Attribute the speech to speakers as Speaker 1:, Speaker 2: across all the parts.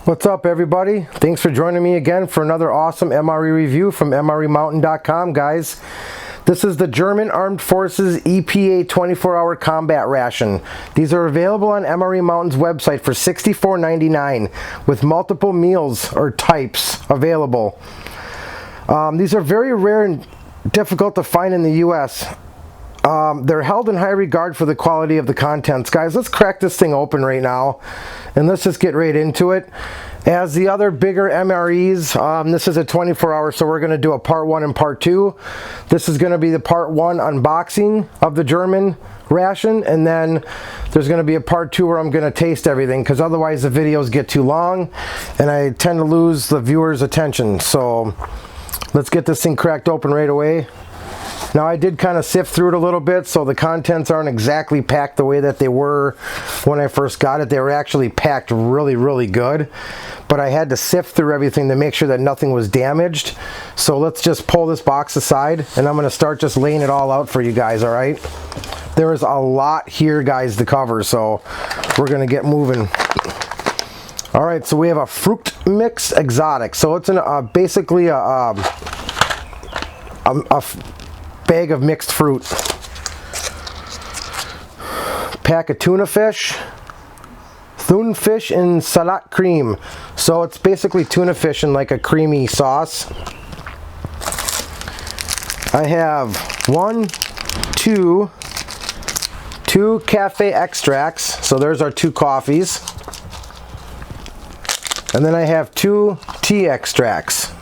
Speaker 1: What's up, everybody? Thanks for joining me again for another awesome MRE review from MREMountain.com, guys. This is the German Armed Forces EPA 24-hour combat ration. These are available on MRE Mountain's website for $64.99 with multiple meals or types available. These are very rare and difficult to find in the U.S. They're held in high regard for the quality of the contents. Guys, let's crack this thing open right now and let's just get right into it. As the other bigger MREs, this is a 24-hour, so we're going to do a part 1 and part 2. This is going to be the part 1 unboxing of the German ration, and then there's going to be a part 2 where I'm going to taste everything, because otherwise the videos get too long and I tend to lose the viewer's attention. So let's get this thing cracked open right away. Now, I did kind of sift through it a little bit, so the contents aren't exactly packed the way that they were when I first got it. They were actually packed really, really good, but I had to sift through everything to make sure that nothing was damaged. So let's just pull this box aside, and I'm going to start just laying it all out for you guys, all right? There is a lot here, guys, to cover, so we're going to get moving. All right, so we have a fruit mix exotic. So it's basically a bag of mixed fruit. Pack of tuna fish. Thunfisch in Salat cream. So it's basically tuna fish in like a creamy sauce. I have two cafe extracts. So there's our 2 coffees. And then I have 2 tea extracts.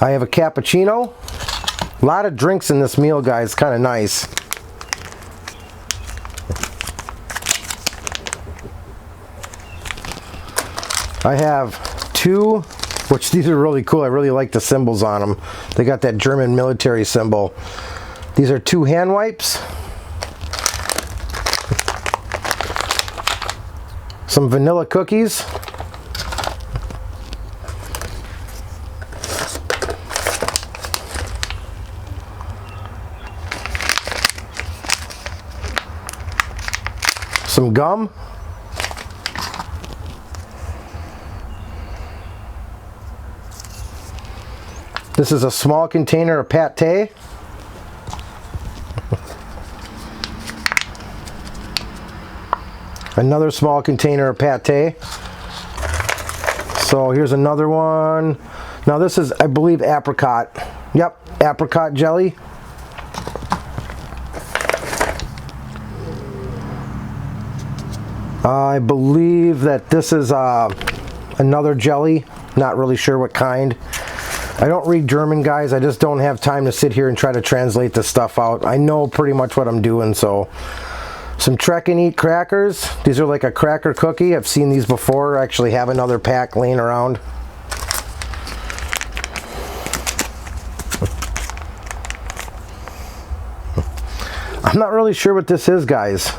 Speaker 1: I have a cappuccino. A lot of drinks in this meal, guys. Kind of nice. I have 2, which these are really cool. I really like the symbols on them. They got that German military symbol. These are 2 hand wipes. Some vanilla cookies. Some gum. This is a small container of pate. Another small container of pate. So here's another one. Now this is, I believe, apricot. Yep, apricot jelly. I believe that this is another jelly. Not really sure what kind. I don't read German, guys. I just don't have time to sit here and try to translate this stuff out. I know pretty much what I'm doing. So some Trek and Eat crackers. These are like a cracker cookie. I've seen these before. I actually have another pack laying around. I'm not really sure what this is, guys.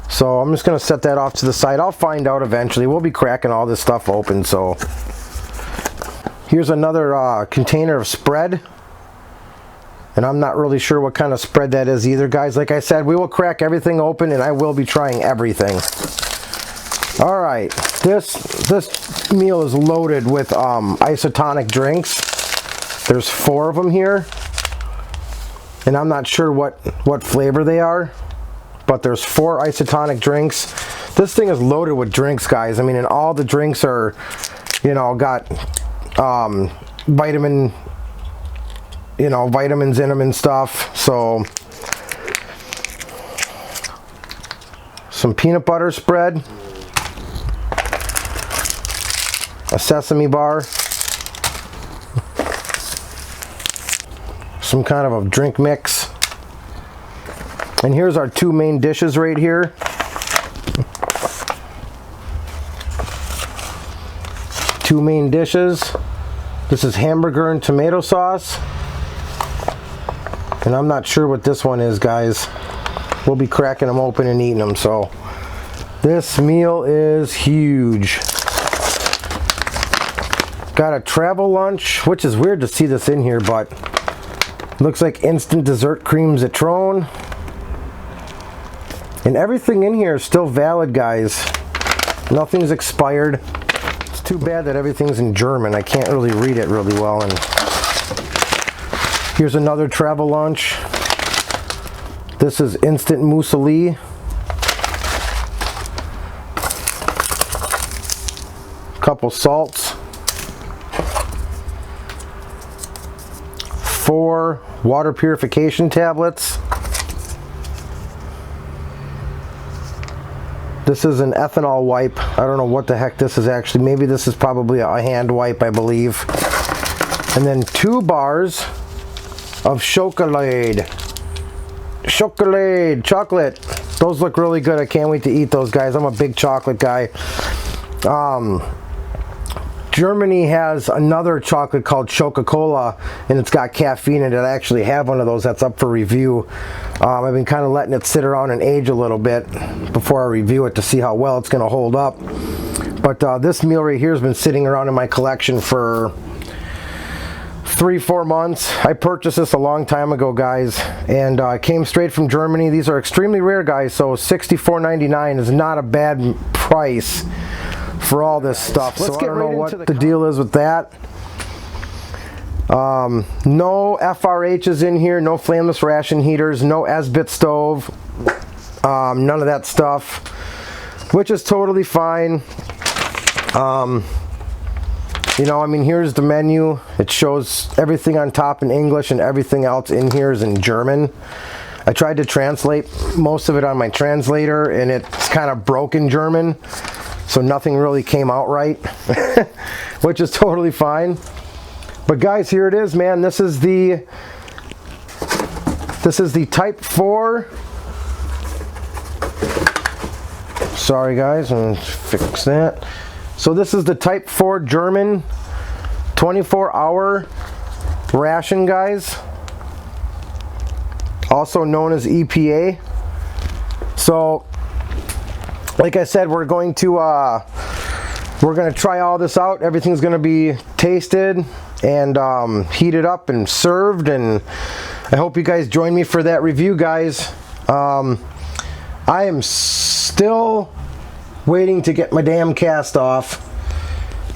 Speaker 1: So I'm just going to set that off to the side. I'll find out eventually. We'll be cracking all this stuff open. So here's another container of spread. And I'm not really sure what kind of spread that is either, guys. Like I said, we will crack everything open and I will be trying everything. All right. This meal is loaded with isotonic drinks. There's 4 of them here. And I'm not sure what flavor they are. But there's 4 isotonic drinks. This thing is loaded with drinks, guys. I mean, and all the drinks are, you know, got vitamins in them and stuff. So some peanut butter spread, a sesame bar, some kind of a drink mix. And here's our 2 main dishes right here. Two main dishes. This is hamburger and tomato sauce. And I'm not sure what this one is, guys. We'll be cracking them open and eating them. So this meal is huge. Got a travel lunch, which is weird to see this in here, but looks like instant dessert cream citron. And everything in here is still valid, guys. Nothing's expired. It's too bad that everything's in German. I can't really read it really well. And here's another travel lunch. This is instant muesli. Couple salts. 4 water purification tablets. This is an ethanol wipe. I don't know what the heck this is actually. Maybe this is probably a hand wipe, I believe. And then 2 bars of chocolate. Chocolate. Those look really good. I can't wait to eat those, guys. I'm a big chocolate guy. Germany has another chocolate called Coca-Cola, and it's got caffeine in it. I actually have one of those that's up for review. I've been kind of letting it sit around and age a little bit before I review it to see how well it's going to hold up. But this meal right here has been sitting around in my collection for 3-4 months. I purchased this a long time ago, guys, and it came straight from Germany. These are extremely rare, guys, so $64.99 is not a bad price for all this stuff. Let's get right into what the deal is with that. No FRHs in here, no flameless ration heaters, no esbit stove, none of that stuff, which is totally fine. You know, I mean, here's the menu. It shows everything on top in English and everything else in here is in German. I tried to translate most of it on my translator, and it's kind of broken German, so nothing really came out right, which is totally fine. But guys, here it is, man. This is the Type 4. Sorry, guys, I'm gonna fix that. So this is the Type 4 German 24-hour ration, guys. Also known as EPA. So, like I said, we're going to try all this out. Everything's going to be tasted and heated up and served, and I hope you guys join me for that review, guys. I am still waiting to get my damn cast off,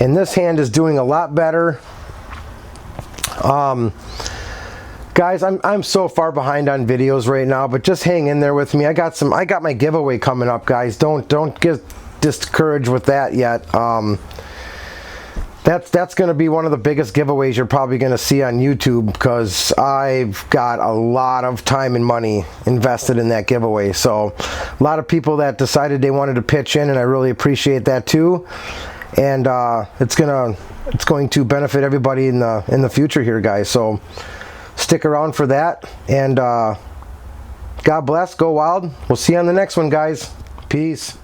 Speaker 1: and this hand is doing a lot better. Guys, I'm so far behind on videos right now, but just hang in there with me. I got my giveaway coming up, guys. Don't get discouraged with that yet. That's going to be one of the biggest giveaways you're probably going to see on YouTube, because I've got a lot of time and money invested in that giveaway. So a lot of people that decided they wanted to pitch in, and I really appreciate that too. And it's going to benefit everybody in the future here, guys. So stick around for that, and God bless. Go wild. We'll see you on the next one, guys. Peace.